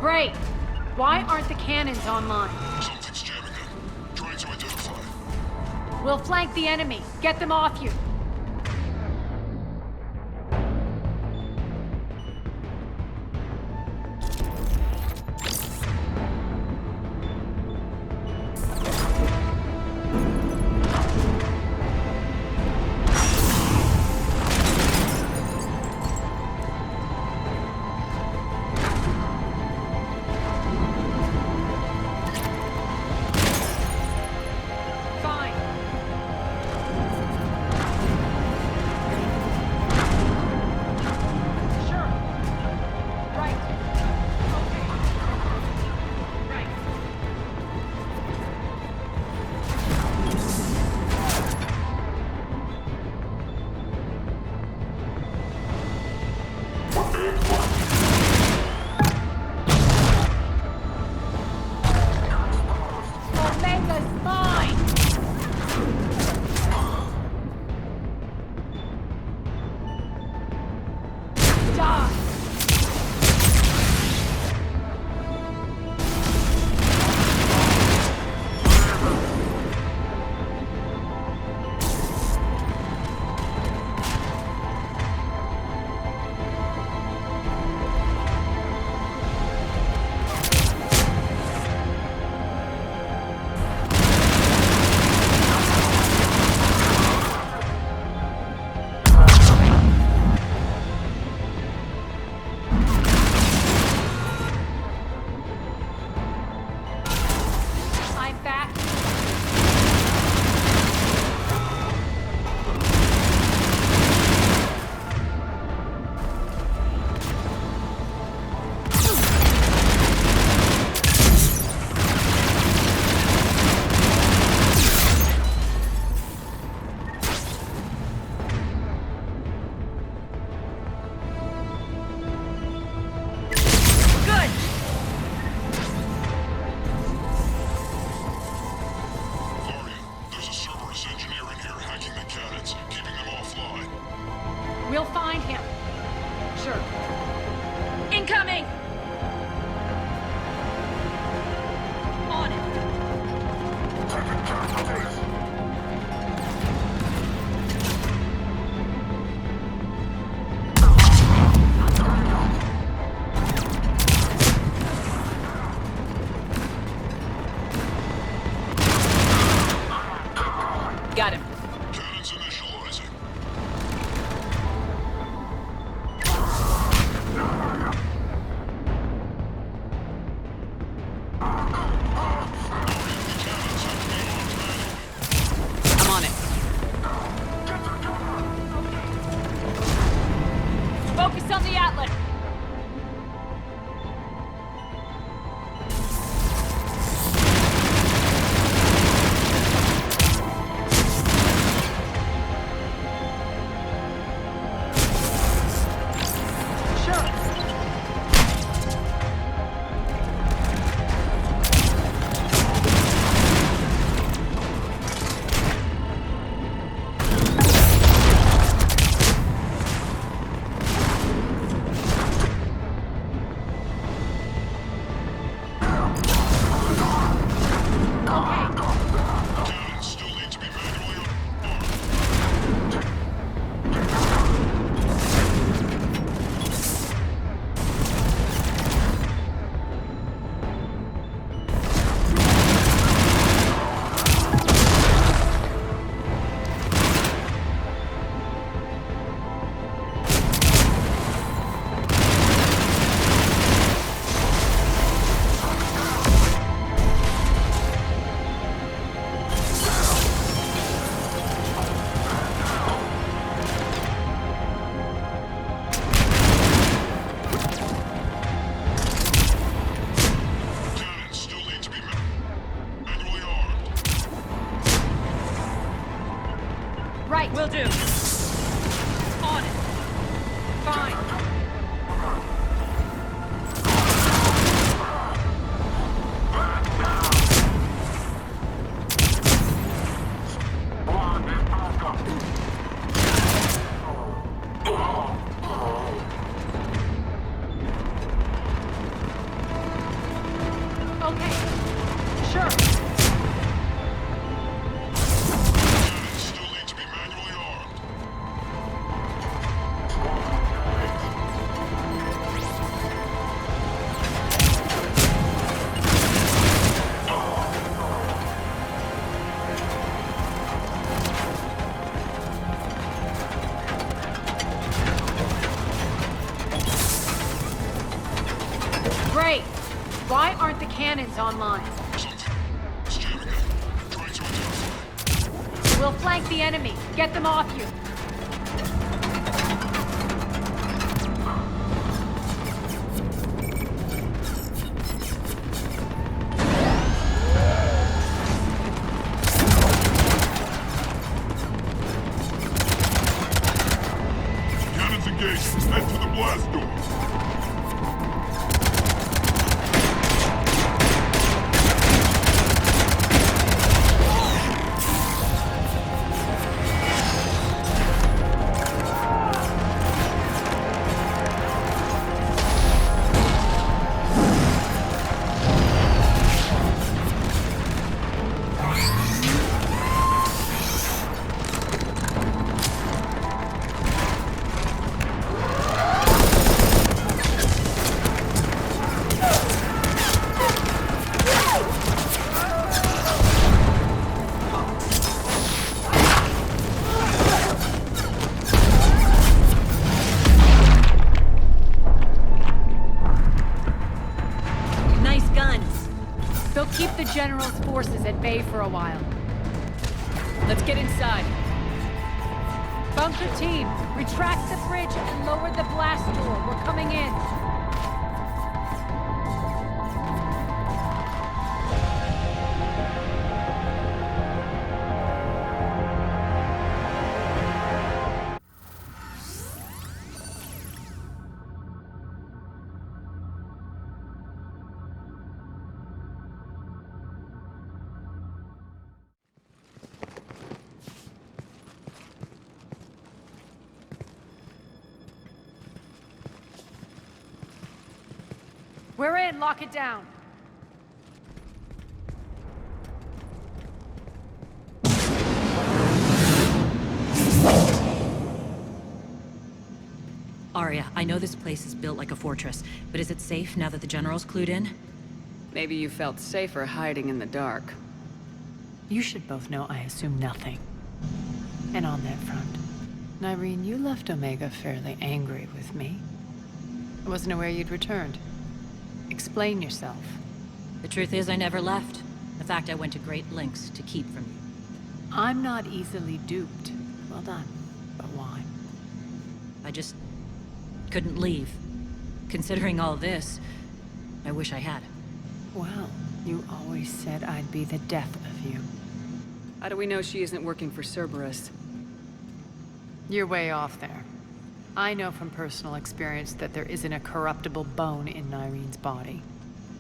Great. Why aren't the cannons online? Something's jamming them. Trying to identify. We'll flank the enemy. Get them off you. We'll find him. Sure. Incoming! On it. Got him. Cannons initializing. I'm on it. Focus on the outlet. right. Will do. On it. Fine. Okay. Sure. Cannons still need to be manually armed. Great. Why aren't the cannons online? Something. It's jamming up. Trying to identify. We'll flank the enemy. Get them off you. Cannons engaged. Head for the blast door. Nice guns. They'll keep the General's forces at bay for a while. Let's get inside. Bunker team, retract the bridge and lower the blast door. We're coming in. We're in. Lock it down. Arya, I know this place is built like a fortress, but is it safe now that the General's clued in? Maybe you felt safer hiding in the dark. You should both know I assume nothing. And on that front, Nyreen, you left Omega fairly angry with me. I wasn't aware you'd returned. Explain yourself. The truth is, I never left. In fact, I went to great lengths to keep from you. I'm not easily duped. Well done. But why? I just couldn't leave. Considering all this, I wish I had. Well, you always said I'd be the death of you. How do we know she isn't working for Cerberus? You're way off there. I know from personal experience that there isn't a corruptible bone in Nyreen's body.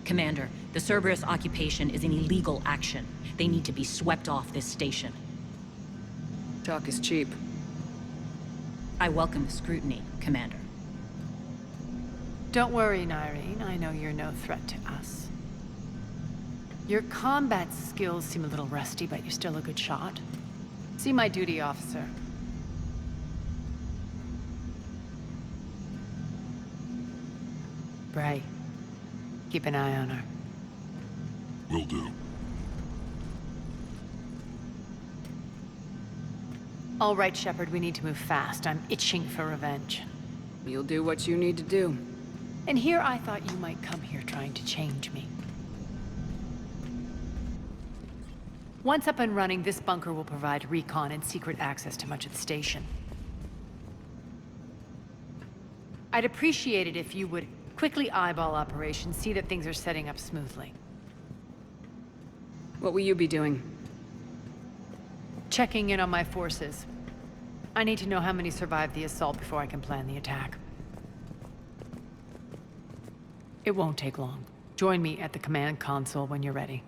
Commander, the Cerberus occupation is an illegal action. They need to be swept off this station. Talk is cheap. I welcome the scrutiny, Commander. Don't worry, Nyreen. I know you're no threat to us. Your combat skills seem a little rusty, but you're still a good shot. See my duty officer. Bray, keep an eye on her. Will do. All right, Shepard, we need to move fast. I'm itching for revenge. You'll do what you need to do. And here I thought you might come here trying to change me. Once up and running, this bunker will provide recon and secret access to much of the station. I'd appreciate it if you would quickly eyeball operations, see that things are setting up smoothly. What will you be doing? Checking in on my forces. I need to know how many survived the assault before I can plan the attack. It won't take long. Join me at the command console when you're ready.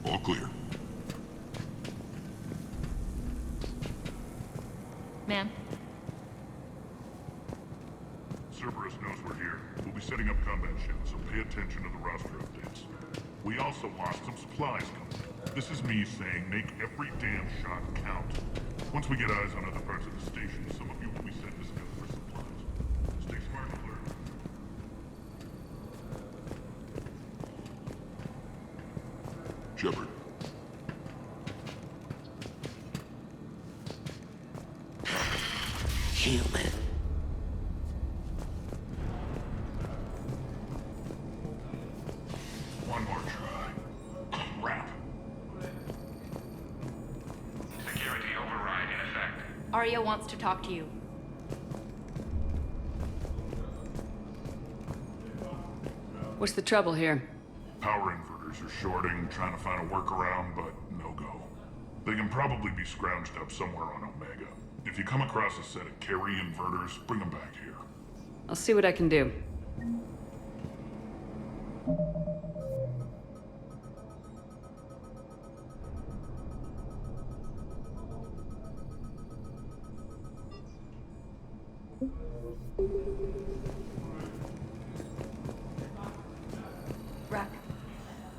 All clear. Ma'am? Cerberus knows we're here. We'll be setting up combat ships, so pay attention to the roster updates. We also lost some supplies coming. This is me saying make every damn shot count. Once we get eyes on other parts of the station, some of you will be sent to scout for supplies. Stay smart and alert. Shepard. Human. One more try. Crap. Security override in effect. Arya wants to talk to you. What's the trouble here? Power inverters are shorting, trying to find a workaround, but no go. They can probably be scrounged up somewhere on Omega. If you come across a set of carry inverters, bring them back here. I'll see what I can do.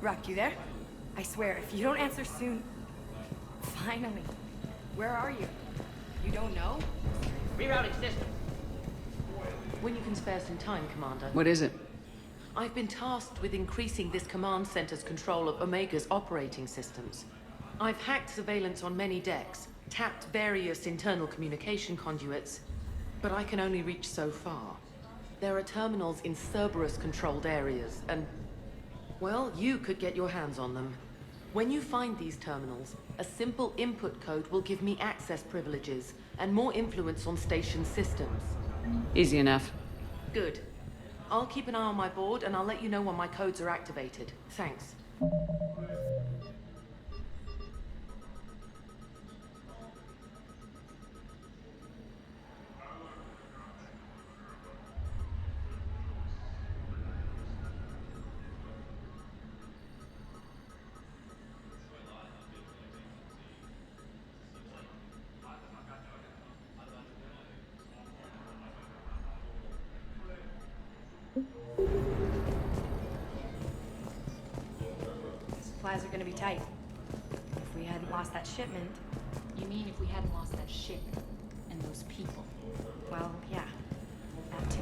Rock, you there? I swear, if you don't answer soon... Finally. Where are you? You don't know? Rerouting system. When you can spare some time, Commander. What is it? I've been tasked with increasing this command center's control of Omega's operating systems. I've hacked surveillance on many decks, tapped various internal communication conduits, but I can only reach so far. There are terminals in Cerberus-controlled areas, and... well, you could get your hands on them. When you find these terminals, a simple input code will give me access privileges and more influence on station systems. Easy enough. Good. I'll keep an eye on my board and I'll let you know when my codes are activated. Thanks. Supplies are gonna be tight. If we hadn't lost that shipment... You mean if we hadn't lost that ship and those people? Well, yeah. That too.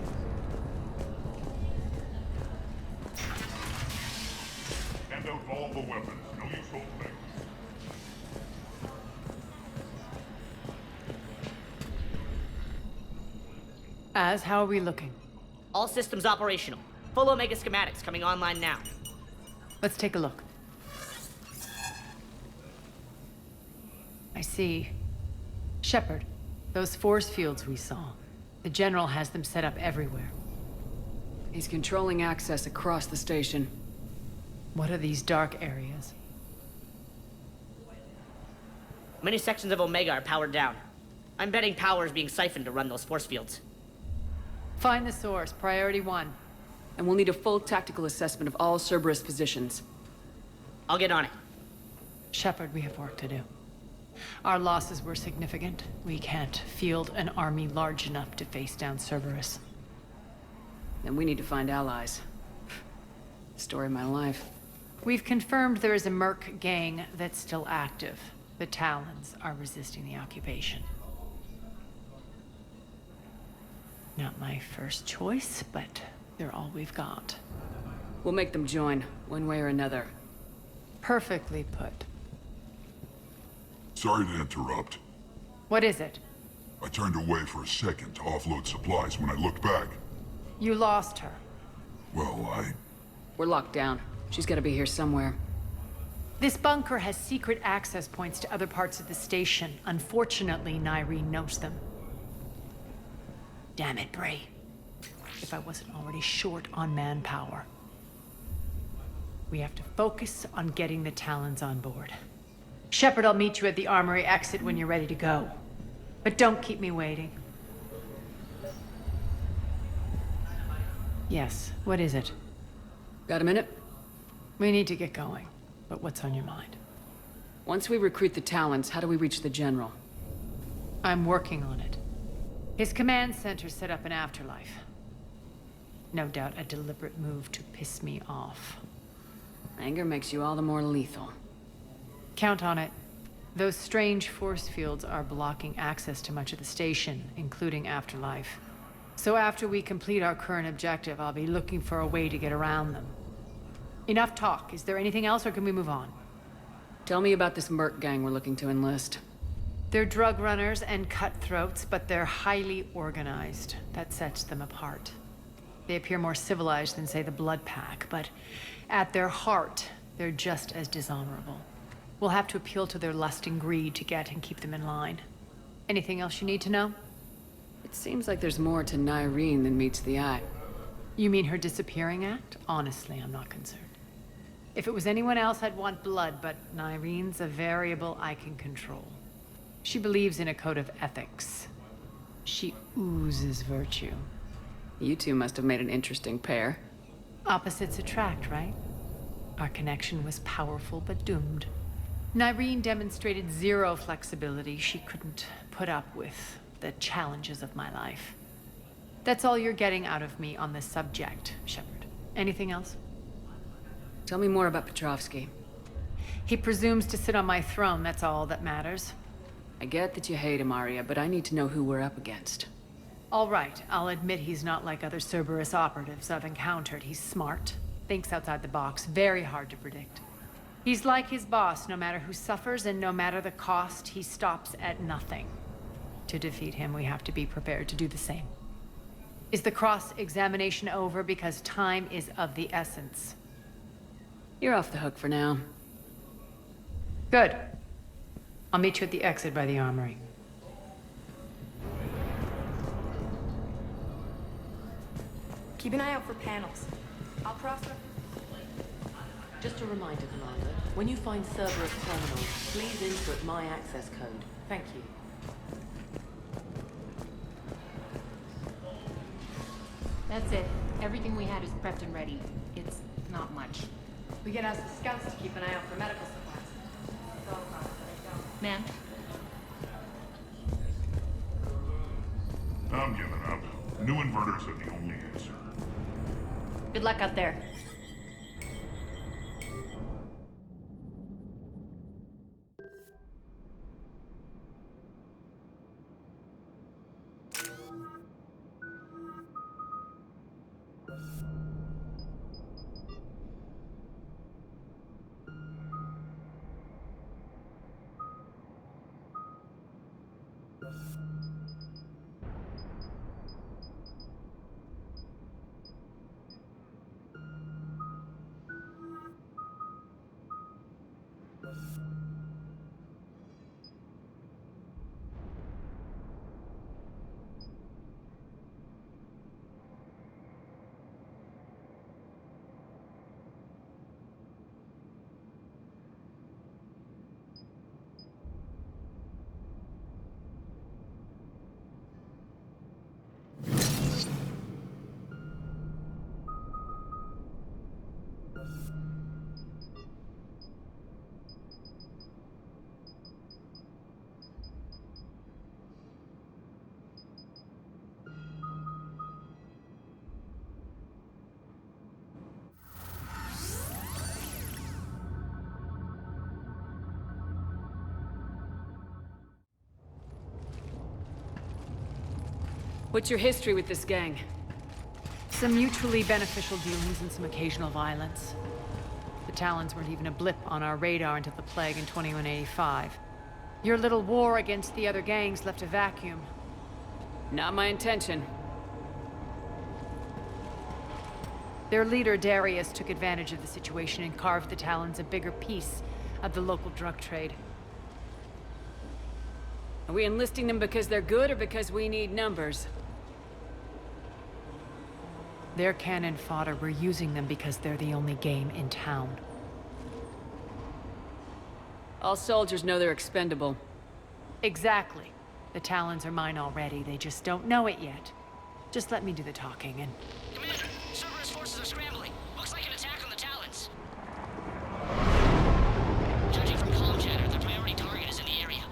Hand out volatile weapons. No use holding back. How are we looking? All systems operational. Full Omega schematics coming online now. Let's take a look. I see. Shepard, those force fields we saw. The General has them set up everywhere. He's controlling access across the station. What are these dark areas? Many sections of Omega are powered down. I'm betting power is being siphoned to run those force fields. Find the source, priority 1. And we'll need a full tactical assessment of all Cerberus positions. I'll get on it. Shepard, we have work to do. Our losses were significant. We can't field an army large enough to face down Cerberus. Then we need to find allies. Story of my life. We've confirmed there is a Merc gang that's still active. The Talons are resisting the occupation. Not my first choice, but They're all we've got. We'll make them join, one way or another. Perfectly put. Sorry to interrupt. What is it? I turned away for a second to offload supplies when I looked back. You lost her. Well, We're locked down. She's gotta be here somewhere. This bunker has secret access points to other parts of the station. Unfortunately, Nyreen knows them. Damn it, Bray. If I wasn't already short on manpower. We have to focus on getting the Talons on board. Shepard, I'll meet you at the armory exit when you're ready to go. But don't keep me waiting. Yes, what is it? Got a minute? We need to get going. But what's on your mind? Once we recruit the Talons, how do we reach the General? I'm working on it. His command center set up an afterlife. No doubt a deliberate move to piss me off. Anger makes you all the more lethal. Count on it. Those strange force fields are blocking access to much of the station, including afterlife. So after we complete our current objective, I'll be looking for a way to get around them. Enough talk. Is there anything else, or can we move on? Tell me about this merc gang we're looking to enlist. They're drug runners and cutthroats, but they're highly organized. That sets them apart. They appear more civilized than, say, the Blood Pack, but at their heart, they're just as dishonorable. We'll have to appeal to their lust and greed to get and keep them in line. Anything else you need to know? It seems like there's more to Nyreen than meets the eye. You mean her disappearing act? Honestly, I'm not concerned. If it was anyone else, I'd want blood, but Nyreen's a variable I can control. She believes in a code of ethics. She oozes virtue. You two must have made an interesting pair. Opposites attract, right? Our connection was powerful but doomed. Nyreen demonstrated zero flexibility. She couldn't put up with the challenges of my life. That's all you're getting out of me on this subject, Shepard. Anything else? Tell me more about Petrovsky. He presumes to sit on my throne, that's all that matters. I get that you hate him, Aria, but I need to know who we're up against. All right, I'll admit he's not like other Cerberus operatives I've encountered. He's smart, thinks outside the box, very hard to predict. He's like his boss, no matter who suffers and no matter the cost, he stops at nothing. To defeat him, we have to be prepared to do the same. Is the cross-examination over? Because time is of the essence. You're off the hook for now. Good. I'll meet you at the exit by the armory. Keep an eye out for panels. I'll cross them. Just a reminder, Commander. When you find Cerberus terminals, please input my access code. Thank you. That's it. Everything we had is prepped and ready. It's not much. We can ask the scouts to keep an eye out for medical supplies. Ma'am? I'm giving up. New inverters are the only answer. Good luck out there. What's your history with this gang? Some mutually beneficial dealings and some occasional violence. The Talons weren't even a blip on our radar until the plague in 2185. Your little war against the other gangs left a vacuum. Not my intention. Their leader, Darius, took advantage of the situation and carved the Talons a bigger piece of the local drug trade. Are we enlisting them because they're good or because we need numbers? They're cannon fodder. We're using them because they're the only game in town. All soldiers know they're expendable. Exactly. The Talons are mine already. They just don't know it yet. Just let me do the talking and... Commander, Cerberus forces are scrambling. Looks like an attack on the Talons. Judging from comm chatter, their priority target is in the area.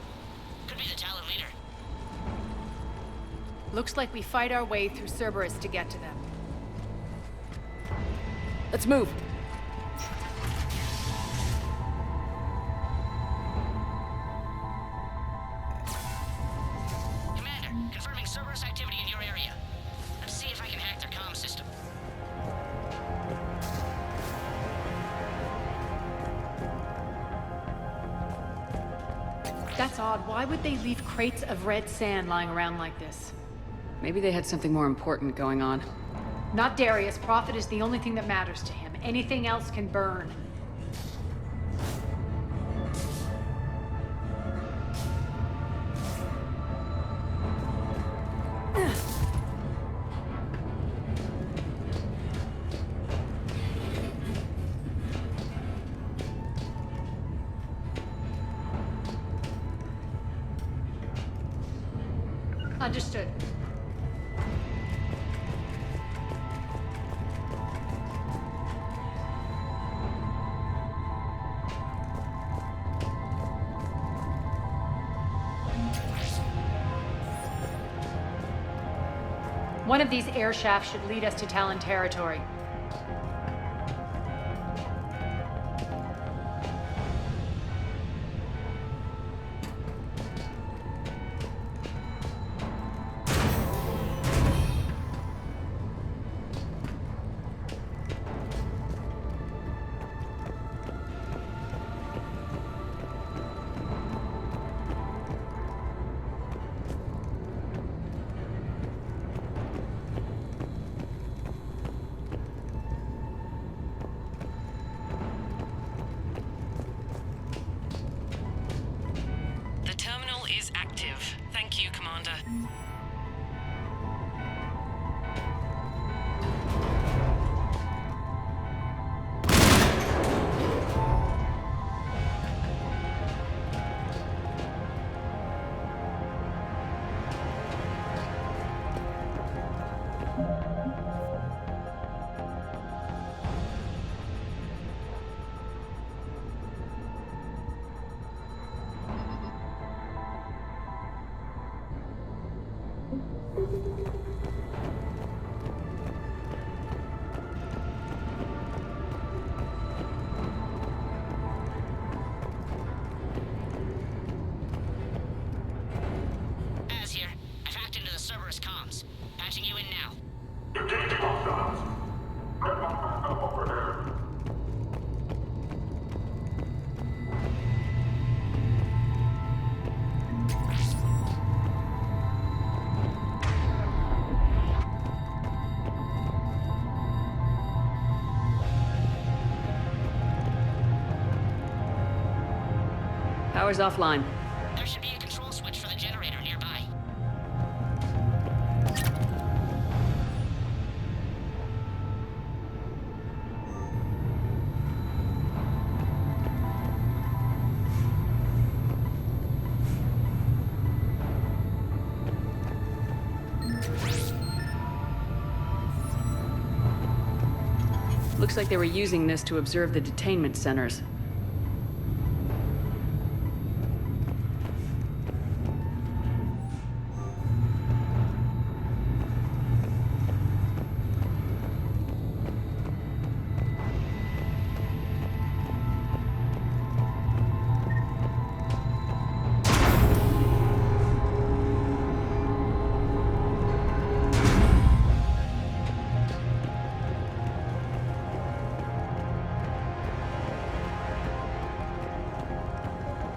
Could be the Talon leader. Looks like we fight our way through Cerberus to get to them. Let's move. Commander, confirming Cerberus activity in your area. Let's see if I can hack their comm system. That's odd. Why would they leave crates of red sand lying around like this? Maybe they had something more important going on. Not Darius. Profit is the only thing that matters to him. Anything else can burn. Understood. One of these air shafts should lead us to Talon territory. Power's offline. There should be a control switch for the generator nearby. Looks like they were using this to observe the detainment centers.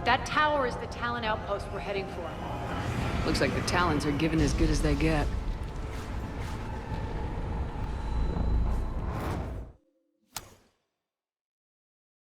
That tower is the Talon outpost we're heading for. Looks like the Talons are giving as good as they get.